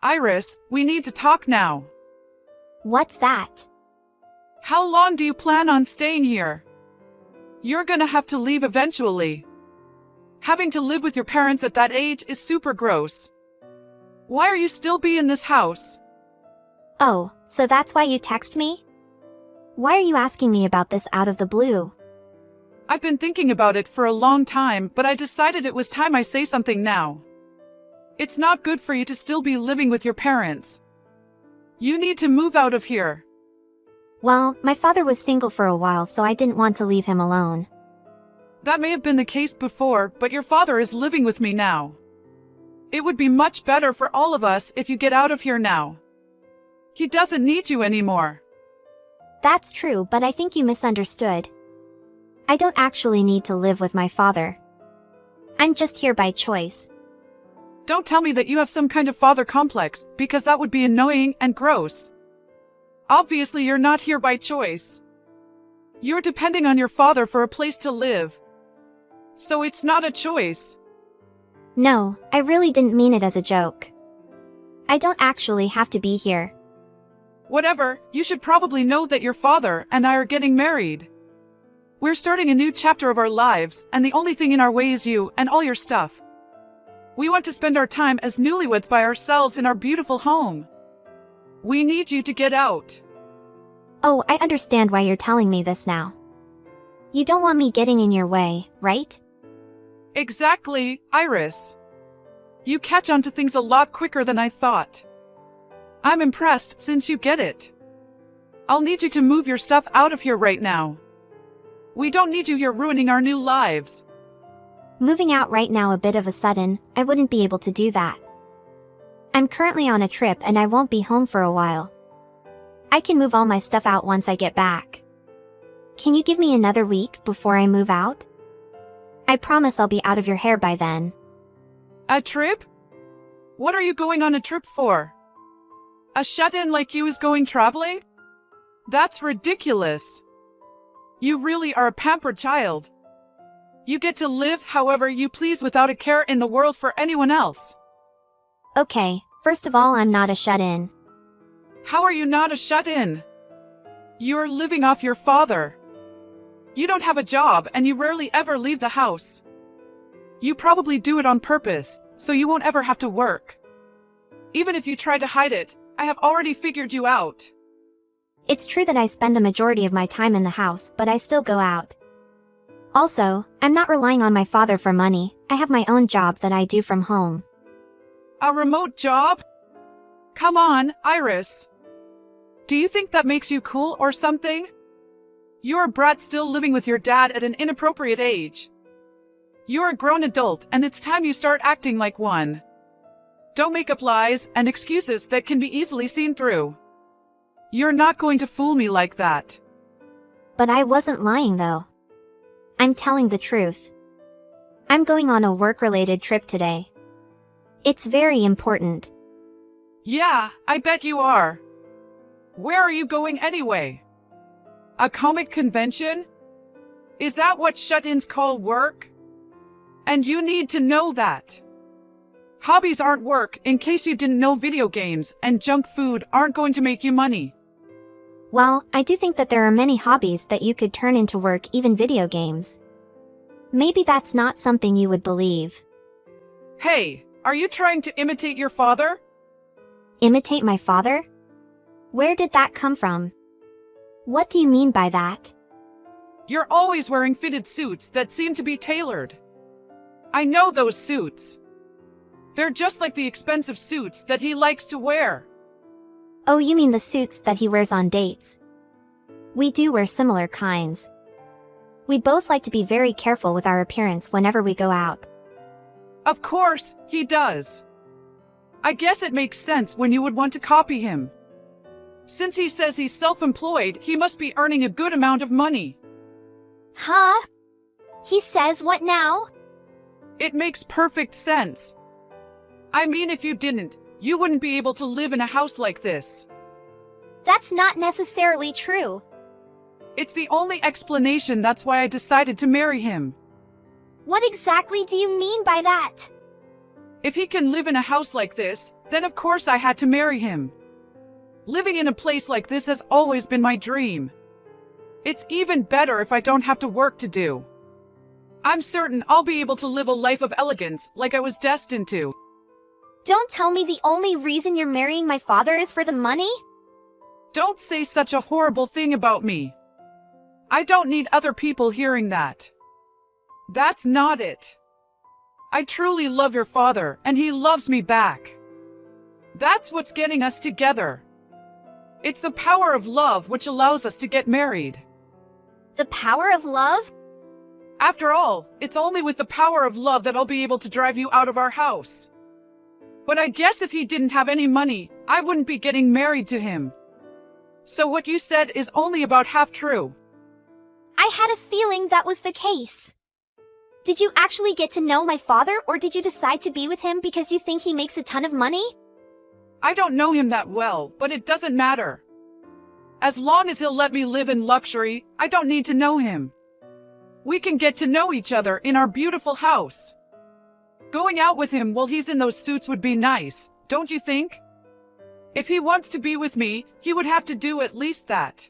Iris, we need to talk now. What's that? How long do you plan on staying here? You're gonna have to leave eventually. Having to live with your parents at that age is super gross. Why are you still in this house? Oh, so that's why you text me? Why are you asking me about this out of the blue? I've been thinking about it for a long time, but I decided it was time I say something now. It's not good for you to still be living with your parents. You need to move out of here. Well, my father was single for a while, so I didn't want to leave him alone. That may have been the case before, but your father is living with me now. It would be much better for all of us if you get out of here now. He doesn't need you anymore. That's true, but I think you misunderstood. I don't actually need to live with my father. I'm just here by choice. Don't tell me that you have some kind of father complex, because that would be annoying and gross. Obviously, you're not here by choice. You're depending on your father for a place to live. So it's not a choice. No, I really didn't mean it as a joke. I don't actually have to be here. Whatever, you should probably know that your father and I are getting married. We're starting a new chapter of our lives, and the only thing in our way is you and all your stuff. We want to spend our time as newlyweds by ourselves in our beautiful home. We need you to get out. Oh, I understand why you're telling me this now. You don't want me getting in your way, right? Exactly, Iris. You catch on to things a lot quicker than I thought. I'm impressed since you get it. I'll need you to move your stuff out of here right now. We don't need you here ruining our new lives. Moving out right now a bit of a sudden, I wouldn't be able to do that. I'm currently on a trip and I won't be home for a while. I can move all my stuff out once I get back. Can you give me another week before I move out? I promise I'll be out of your hair by then. A trip? What are you going on a trip for? A shut-in like you is going traveling? That's ridiculous. You really are a pampered child. You get to live however you please without a care in the world for anyone else. Okay, first of all, I'm not a shut-in. How are you not a shut-in? You're living off your father. You don't have a job and you rarely ever leave the house. You probably do it on purpose, so you won't ever have to work. Even if you try to hide it, I have already figured you out. It's true that I spend the majority of my time in the house, but I still go out. Also, I'm not relying on my father for money. I have my own job that I do from home. A remote job? Come on, Iris. Do you think that makes you cool or something? You're a brat still living with your dad at an inappropriate age. You're a grown adult and it's time you start acting like one. Don't make up lies and excuses that can be easily seen through. You're not going to fool me like that. But I wasn't lying though. I'm telling the truth. I'm going on a work-related trip today. It's very important. Yeah, I bet you are. Where are you going anyway? A comic convention? Is that what shut-ins call work? And you need to know that. Hobbies aren't work, in case you didn't know. Video games and junk food aren't going to make you money. Well, I do think that there are many hobbies that you could turn into work, even video games. Maybe that's not something you would believe. Hey, are you trying to imitate your father? Imitate my father? Where did that come from? What do you mean by that? You're always wearing fitted suits that seem to be tailored. I know those suits. They're just like the expensive suits that he likes to wear. Oh, you mean the suits that he wears on dates? We do wear similar kinds. We both like to be very careful with our appearance whenever we go out. Of course, he does. I guess it makes sense when you would want to copy him. Since he says he's self-employed, he must be earning a good amount of money. Huh? He says what now? It makes perfect sense. I mean, if you didn't, you wouldn't be able to live in a house like this. That's not necessarily true. It's the only explanation. That's why I decided to marry him. What exactly do you mean by that? If he can live in a house like this, then of course I had to marry him. Living in a place like this has always been my dream. It's even better if I don't have to work to do. I'm certain I'll be able to live a life of elegance like I was destined to. Don't tell me the only reason you're marrying my father is for the money? Don't say such a horrible thing about me. I don't need other people hearing that. That's not it. I truly love your father, and he loves me back. That's what's getting us together. It's the power of love which allows us to get married. The power of love? After all, it's only with the power of love that I'll be able to drive you out of our house. But I guess if he didn't have any money, I wouldn't be getting married to him. So what you said is only about half true. I had a feeling that was the case. Did you actually get to know my father, or did you decide to be with him because you think he makes a ton of money? I don't know him that well, but it doesn't matter. As long as he'll let me live in luxury, I don't need to know him. We can get to know each other in our beautiful house. Going out with him while he's in those suits would be nice, don't you think? If he wants to be with me, he would have to do at least that.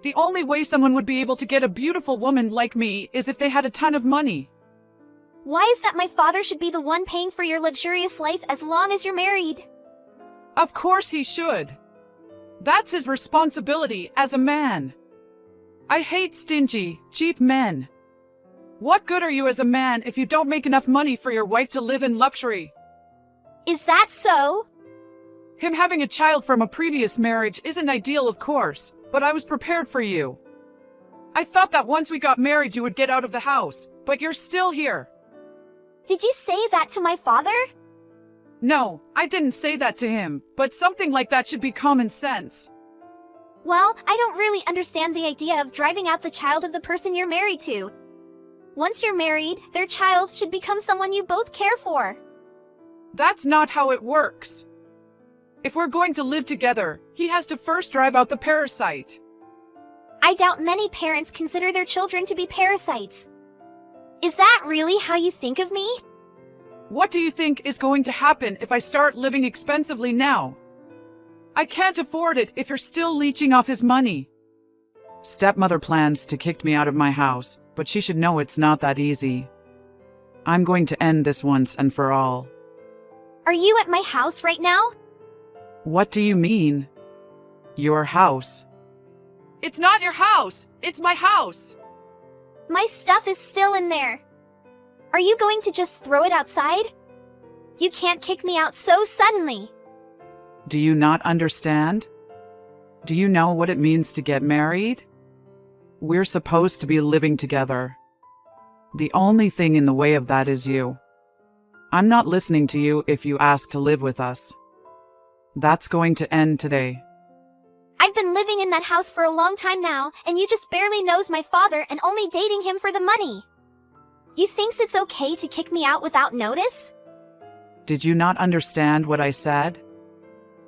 The only way someone would be able to get a beautiful woman like me is if they had a ton of money. Why is that my father should be the one paying for your luxurious life as long as you're married? Of course he should. That's his responsibility as a man. I hate stingy, cheap men. What good are you as a man if you don't make enough money for your wife to live in luxury? Is that so? Him having a child from a previous marriage isn't ideal, of course, but I was prepared for you. I thought that once we got married you would get out of the house, but you're still here. Did you say that to my father? No, I didn't say that to him, but something like that should be common sense. Well, I don't really understand the idea of driving out the child of the person you're married to. Once you're married, their child should become someone you both care for. That's not how it works. If we're going to live together, he has to first drive out the parasite. I doubt many parents consider their children to be parasites. Is that really how you think of me? What do you think is going to happen if I start living expensively now? I can't afford it if you're still leeching off his money. Stepmother plans to kick me out of my house, but she should know it's not that easy. I'm going to end this once and for all. Are you at my house right now? What do you mean? Your house? It's not your house! It's my house! My stuff is still in there. Are you going to just throw it outside? You can't kick me out so suddenly. Do you not understand? Do you know what it means to get married? We're supposed to be living together. The only thing in the way of that is you. I'm not listening to you if you ask to live with us. That's going to end today. I've been living in that house for a long time now, and you just barely knows my father and only dating him for the money. You thinks it's okay to kick me out without notice? Did you not understand what I said?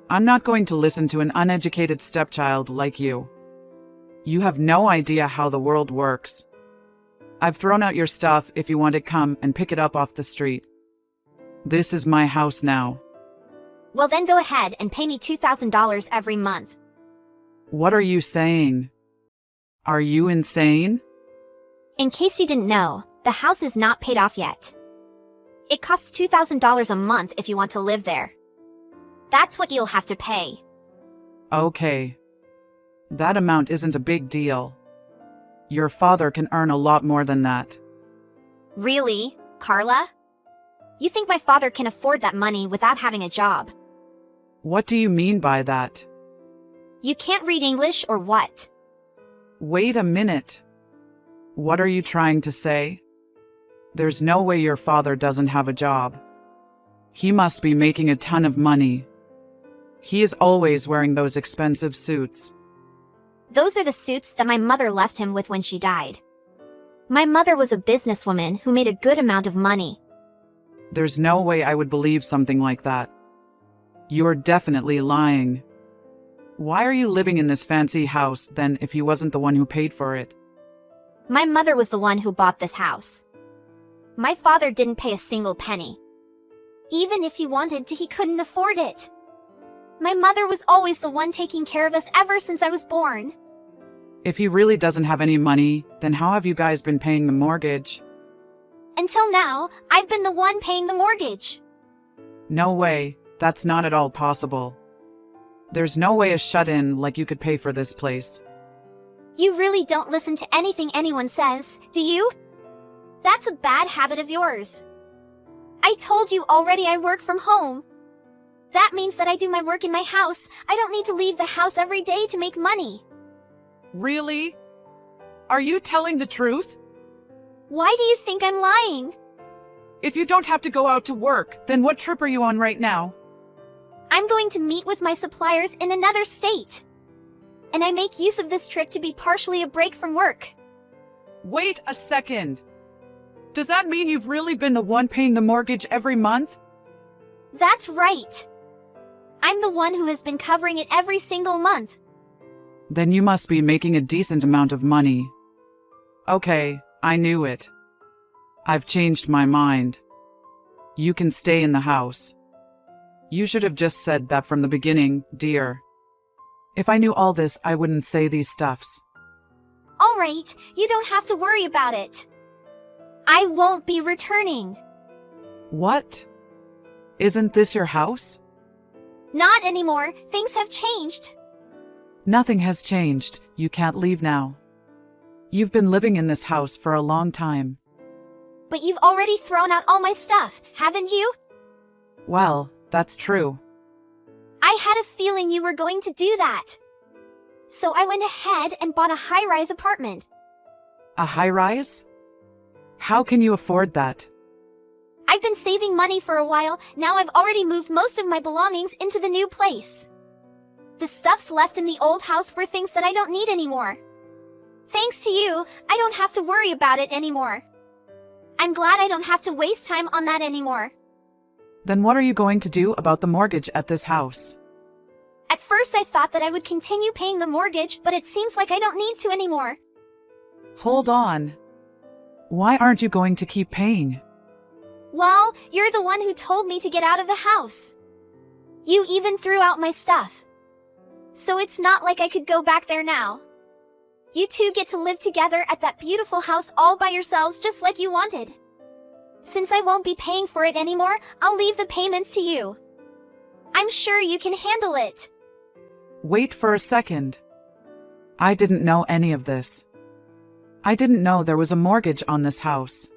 I'm not going to listen to an uneducated stepchild like you. You have no idea how the world works. I've thrown out your stuff if you want to come and pick it up off the street. This is my house now. Well then go ahead and pay me $2,000 every month. What are you saying? Are you insane? In case you didn't know, the house is not paid off yet. It costs $2,000 a month if you want to live there. That's what you'll have to pay. Okay. That amount isn't a big deal. Your father can earn a lot more than that. Really, Carla? You think my father can afford that money without having a job? What do you mean by that? You can't read English or what? Wait a minute. What are you trying to say? There's no way your father doesn't have a job. He must be making a ton of money. He is always wearing those expensive suits. Those are the suits that my mother left him with when she died. My mother was a businesswoman who made a good amount of money. There's no way I would believe something like that. You're definitely lying. Why are you living in this fancy house then if he wasn't the one who paid for it? My mother was the one who bought this house. My father didn't pay a single penny. Even if he wanted to, he couldn't afford it. My mother was always the one taking care of us ever since I was born. If he really doesn't have any money, then how have you guys been paying the mortgage? Until now, I've been the one paying the mortgage. No way, that's not at all possible. There's no way a shut-in like you could pay for this place. You really don't listen to anything anyone says, do you? That's a bad habit of yours. I told you already I work from home. That means that I do my work in my house. I don't need to leave the house every day to make money. Really? Are you telling the truth? Why do you think I'm lying? If you don't have to go out to work, then what trip are you on right now? I'm going to meet with my suppliers in another state. And I make use of this trip to be partially a break from work. Wait a second. Does that mean you've really been the one paying the mortgage every month? That's right. I'm the one who has been covering it every single month. Then you must be making a decent amount of money. Okay, I knew it. I've changed my mind. You can stay in the house. You should have just said that from the beginning, dear. If I knew all this, I wouldn't say these stuffs. All right, you don't have to worry about it. I won't be returning. What? Isn't this your house? Not anymore. Things have changed. Nothing has changed. You can't leave now. You've been living in this house for a long time. But you've already thrown out all my stuff, haven't you? Well, that's true. I had a feeling you were going to do that. So I went ahead and bought a high-rise apartment. A high-rise? How can you afford that? I've been saving money for a while. Now I've already moved most of my belongings into the new place. The stuffs left in the old house were things that I don't need anymore. Thanks to you, I don't have to worry about it anymore. I'm glad I don't have to waste time on that anymore. Then what are you going to do about the mortgage at this house? At first I thought that I would continue paying the mortgage, but it seems like I don't need to anymore. Hold on. Why aren't you going to keep paying? Well, you're the one who told me to get out of the house. You even threw out my stuff. So it's not like I could go back there now. You two get to live together at that beautiful house all by yourselves just like you wanted. Since I won't be paying for it anymore, I'll leave the payments to you. I'm sure you can handle it. Wait for a second. I didn't know any of this. I didn't know there was a mortgage on this house.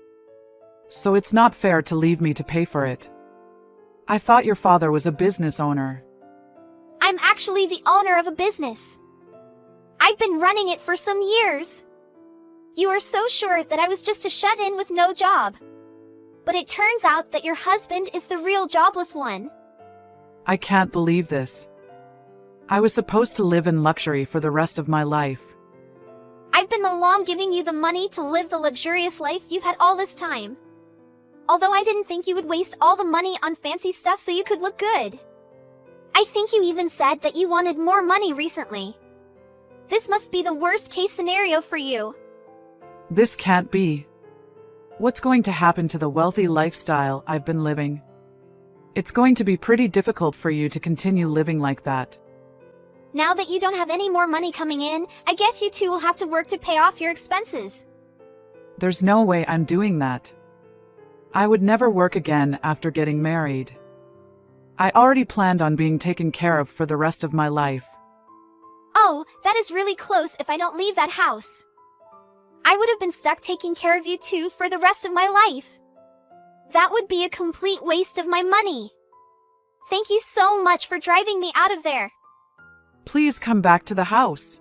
So it's not fair to leave me to pay for it. I thought your father was a business owner. I'm actually the owner of a business. I've been running it for some years. You are so sure that I was just a shut-in with no job. But it turns out that your husband is the real jobless one. I can't believe this. I was supposed to live in luxury for the rest of my life. I've been the one giving you the money to live the luxurious life you've had all this time. Although I didn't think you would waste all the money on fancy stuff so you could look good. I think you even said that you wanted more money recently. This must be the worst case scenario for you. This can't be. What's going to happen to the wealthy lifestyle I've been living? It's going to be pretty difficult for you to continue living like that. Now that you don't have any more money coming in, I guess you two will have to work to pay off your expenses. There's no way I'm doing that. I would never work again after getting married. I already planned on being taken care of for the rest of my life. Oh, that is really close if I don't leave that house. I would have been stuck taking care of you two for the rest of my life. That would be a complete waste of my money. Thank you so much for driving me out of there. Please come back to the house.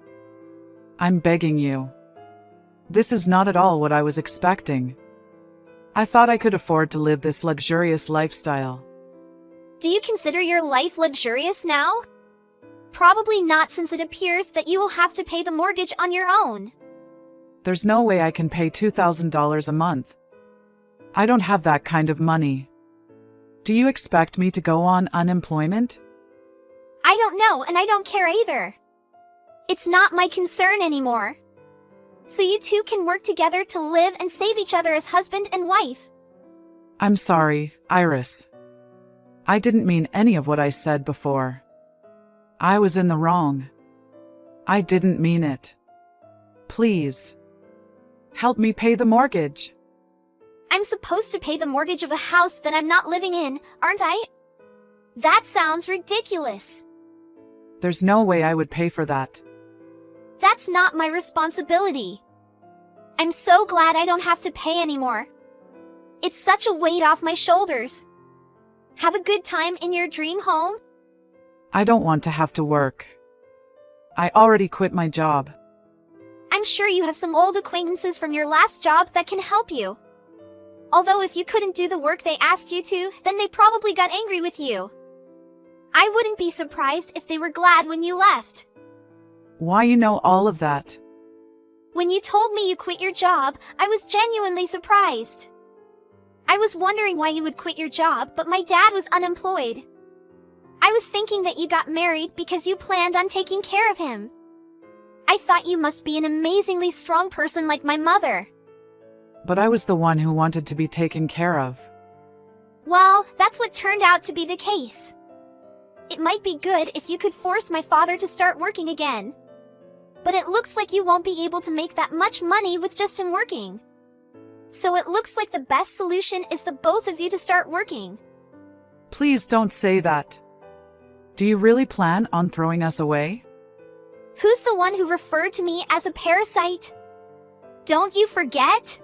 I'm begging you. This is not at all what I was expecting. I thought I could afford to live this luxurious lifestyle. Do you consider your life luxurious now? Probably not, since it appears that you will have to pay the mortgage on your own. There's no way I can pay $2,000 a month. I don't have that kind of money. Do you expect me to go on unemployment? I don't know, and I don't care either. It's not my concern anymore. So you two can work together to live and save each other as husband and wife. I'm sorry, Iris. I didn't mean any of what I said before. I was in the wrong. I didn't mean it. Please. Help me pay the mortgage. I'm supposed to pay the mortgage of a house that I'm not living in, aren't I? That sounds ridiculous. There's no way I would pay for that. That's not my responsibility. I'm so glad I don't have to pay anymore. It's such a weight off my shoulders. Have a good time in your dream home? I don't want to have to work. I already quit my job. I'm sure you have some old acquaintances from your last job that can help you. Although if you couldn't do the work they asked you to, then they probably got angry with you. I wouldn't be surprised if they were glad when you left. Why you know all of that? When you told me you quit your job, I was genuinely surprised. I was wondering why you would quit your job, but my dad was unemployed. I was thinking that you got married because you planned on taking care of him. I thought you must be an amazingly strong person like my mother. But I was the one who wanted to be taken care of. Well, that's what turned out to be the case. It might be good if you could force my father to start working again. But it looks like you won't be able to make that much money with just him working. So it looks like the best solution is the both of you to start working. Please don't say that. Do you really plan on throwing us away? Who's the one who referred to me as a parasite? Don't you forget?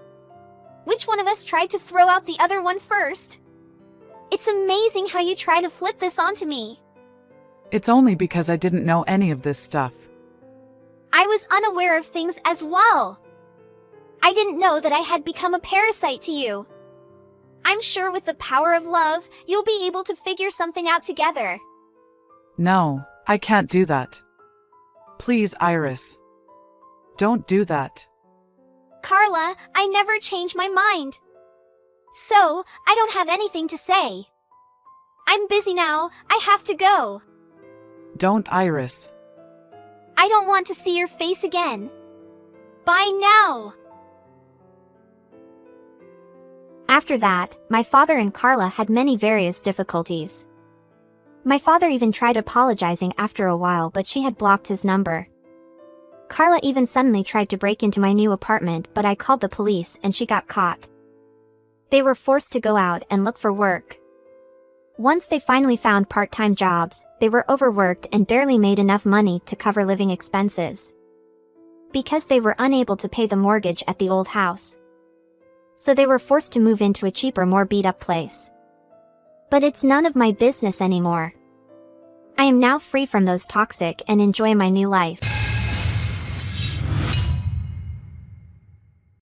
Which one of us tried to throw out the other one first? It's amazing how you try to flip this onto me. It's only because I didn't know any of this stuff. I was unaware of things as well. I didn't know that I had become a parasite to you. I'm sure with the power of love, you'll be able to figure something out together. No, I can't do that. Please, Iris. Don't do that. Carla, I never change my mind. So, I don't have anything to say. I'm busy now, I have to go. Don't, Iris. I don't want to see your face again. Bye now. After that, my father and Carla had many various difficulties. My father even tried apologizing after a while, but she had blocked his number. Carla even suddenly tried to break into my new apartment, but I called the police and she got caught. They were forced to go out and look for work. Once they finally found part-time jobs, they were overworked and barely made enough money to cover living expenses. Because they were unable to pay the mortgage at the old house. So they were forced to move into a cheaper, more beat-up place. But it's none of my business anymore. I am now free from those toxic and enjoy my new life.